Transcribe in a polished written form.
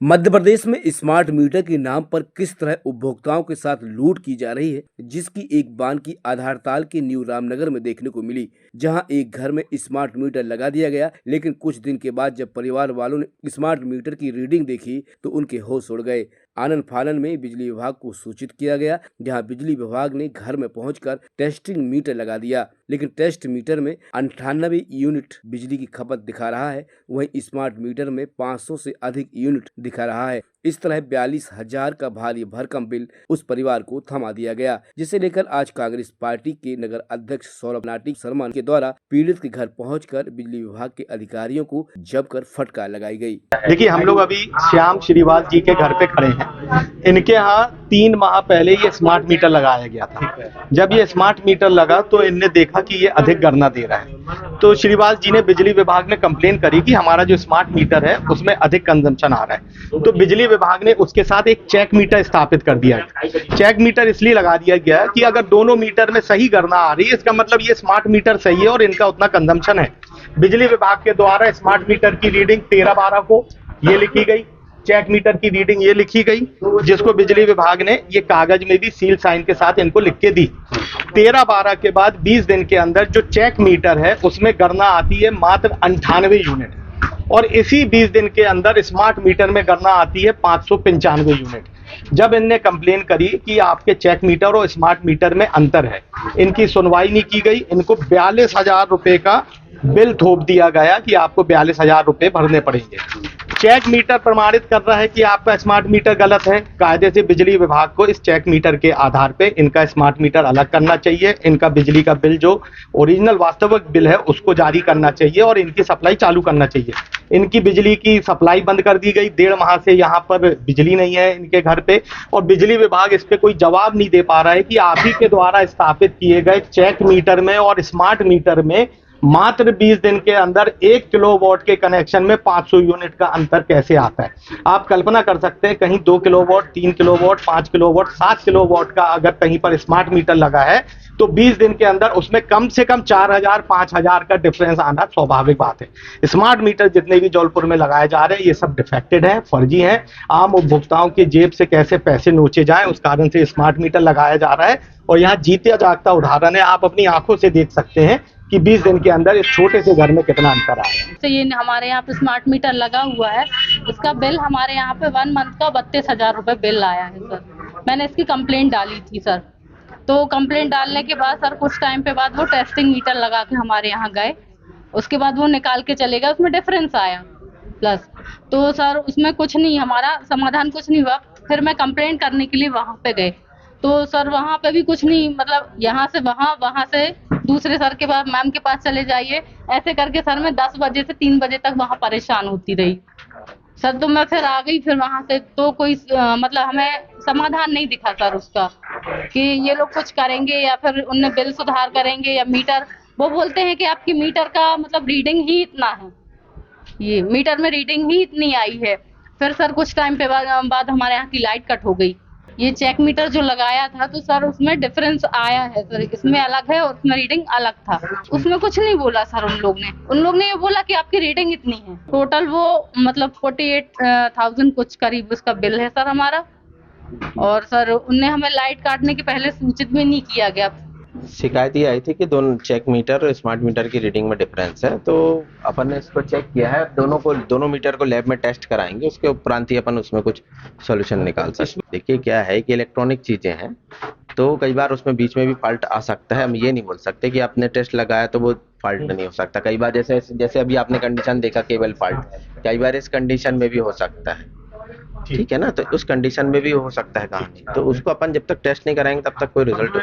मध्य प्रदेश में smart meter के नाम पर किस तरह उपभोक्ताओं के साथ लूट की जा रही है, जिसकी एक बानगी आधारताल के न्यू रामनगर में देखने को मिली, जहां एक घर में स्मार्ट मीटर लगा दिया गया। लेकिन कुछ दिन के बाद जब परिवार वालों ने स्मार्ट मीटर की रीडिंग देखी तो उनके होश उड़ गए। आनन फानन में बिजली विभाग को सूचित किया गया, जहां बिजली विभाग ने घर में पहुंचकर टेस्टिंग मीटर लगा दिया। लेकिन टेस्ट मीटर में 98 यूनिट बिजली की खपत दिखा रहा है, वहीं स्मार्ट मीटर में 500 से अधिक यूनिट दिखा रहा है। इस तरह 42,000 का भारी भरकम बिल उस परिवार को थमा दिया गया, जिसे लेकर आज कांग्रेस पार्टी के नगर अध्यक्ष सौरभ नाटी शर्मा के द्वारा पीड़ित के घर पहुंचकर बिजली विभाग के अधिकारियों को जमकर फटकार लगाई गई। देखिए, हम लोग अभी श्याम श्रीवास जी के घर पे खड़े हैं। इनके यहाँ 3 माह पहले ये स्मार्ट मीटर लगाया गया था। जब ये स्मार्ट मीटर लगा तो इनने देखा कि ये अधिक गणना दे रहा है, तो श्रीवास जी ने बिजली विभाग में कंप्लेन करी कि हमारा जो स्मार्ट मीटर है उसमें अधिक कंजम्पशन आ रहा है। तो बिजली विभाग ने उसके साथ एक चेक मीटर स्थापित कर दिया है। चेक मीटर इसलिए लगा दिया गया कि अगर दोनों मीटर में सही गणना आ रही है, इसका मतलब ये स्मार्ट मीटर सही है और इनका उतना कंजम्पशन है। बिजली विभाग के द्वारा स्मार्ट मीटर की रीडिंग 13/12 को ये लिखी गई, चेक मीटर की रीडिंग ये लिखी गई, जिसको बिजली विभाग ने ये कागज में भी सील साइन के साथ इनको लिख के दी। 13/12 के बाद 20 दिन के अंदर जो चेक मीटर है उसमें गणना आती है मात्र 98 यूनिट, और इसी 20 दिन के अंदर स्मार्ट मीटर में गणना आती है 595 यूनिट। जब इनने कंप्लेन करी कि आपके चेक मीटर और स्मार्ट मीटर में अंतर है, इनकी सुनवाई नहीं की गई। इनको 42,000 रुपए का बिल थोप दिया गया कि आपको 42,000 रुपए भरने पड़ेंगे। चेक मीटर प्रमाणित कर रहा है कि आपका स्मार्ट मीटर गलत है। कायदे से बिजली विभाग को इस चेक मीटर के आधार पे इनका स्मार्ट मीटर अलग करना चाहिए। इनका बिजली का बिल जो ओरिजिनल वास्तविक बिल है उसको जारी करना चाहिए और इनकी सप्लाई चालू करना चाहिए। इनकी बिजली की सप्लाई बंद कर दी गई। 1.5 माह से यहाँ पर बिजली नहीं है इनके घर पे, और बिजली विभाग इस पे कोई जवाब नहीं दे पा रहा है कि आप ही के द्वारा स्थापित किए गए चेक मीटर में और स्मार्ट मीटर में मात्र 20 दिन के अंदर 1 किलोवाट के कनेक्शन में 500 यूनिट का अंतर कैसे आता है। आप कल्पना कर सकते हैं, कहीं 2 किलोवाट, 3 किलोवाट, 5 किलोवाट, 7 किलोवाट का अगर कहीं पर स्मार्ट मीटर लगा है तो 20 दिन के अंदर उसमें कम से कम 4,000 5,000 का डिफरेंस आना स्वाभाविक बात है। स्मार्ट मीटर जितने भी जौलपुर में लगाए जा रहे हैं ये सब डिफेक्टेड हैं, फर्जी हैं। आम उपभोक्ताओं की जेब से कैसे पैसे नोचे जाएं उस कारण से स्मार्ट मीटर लगाया जा रहा है, और यहाँ जीते जागता उदाहरण है। आप अपनी आंखों से देख सकते हैं कि 20 दिन के अंदर इस छोटे से घर में कितना अंतर आया है। तो ये हमारे यहाँ पे स्मार्ट मीटर लगा हुआ है, इसका बिल हमारे यहाँ पे 1 मंथ का 32,000 रुपए बिल आया है सर। मैंने इसकी कंप्लेंट डाली थी सर, तो कंप्लेंट डालने के बाद सर कुछ टाइम पे बाद वो टेस्टिंग मीटर लगा के हमारे यहाँ गए। उसके बाद वो निकाल के चले गए, उसमें डिफरेंस आया प्लस, तो सर उसमें कुछ नहीं, हमारा समाधान कुछ नहीं हुआ। फिर मैं कंप्लेंट करने के लिए वहाँ पे गए, तो सर वहाँ पे भी कुछ नहीं, मतलब यहाँ से वहाँ, वहाँ से दूसरे सर के पास, मैम के पास चले जाइए, ऐसे करके सर मैं 10 बजे से 3 बजे तक वहाँ परेशान होती रही सर। तो मैं फिर आ गई फिर वहाँ से, तो कोई मतलब हमें समाधान नहीं दिखा सर उसका कि ये लोग कुछ करेंगे या फिर उनने बिल सुधार करेंगे या मीटर, वो बोलते हैं कि आपकी मीटर का मतलब रीडिंग ही इतना है, ये मीटर में रीडिंग ही इतनी आई है। फिर सर कुछ टाइम पे बाद हमारे यहाँ की लाइट कट हो गई। ये चेक मीटर जो लगाया था तो सर उसमें डिफरेंस आया है सर, इसमें अलग है और उसमें रीडिंग अलग था। उसमें कुछ नहीं बोला सर उन लोग ने ये बोला कि आपकी रीडिंग इतनी है। टोटल वो मतलब 48,000 कुछ करीब उसका बिल है सर हमारा, और सर उनने हमें लाइट काटने के पहले सूचित भी नहीं किया गया। शिकायत ये आई थी कि दोनों चेक मीटर और स्मार्ट मीटर की रीडिंग में डिफरेंस है, तो अपन ने इसको चेक किया है। दोनों मीटर को लैब में टेस्ट कराएंगे, उसके उपरांत ही अपन उसमें कुछ सॉल्यूशन निकाल सकते हैं। देखिए क्या है कि इलेक्ट्रॉनिक चीजें हैं, तो कई बार उसमें बीच में भी फॉल्ट आ सकता है। हम ये नहीं बोल सकते कि आपने टेस्ट लगाया तो वो फॉल्ट नहीं हो सकता। कई बार जैसे अभी आपने कंडीशन देखा केबल फॉल्ट, कई बार इस कंडीशन में भी हो सकता है, ठीक है ना। तो उस कंडीशन में भी हो सकता है कहानी, तो उसको अपन जब तक टेस्ट नहीं कराएंगे तब तक कोई रिजल्ट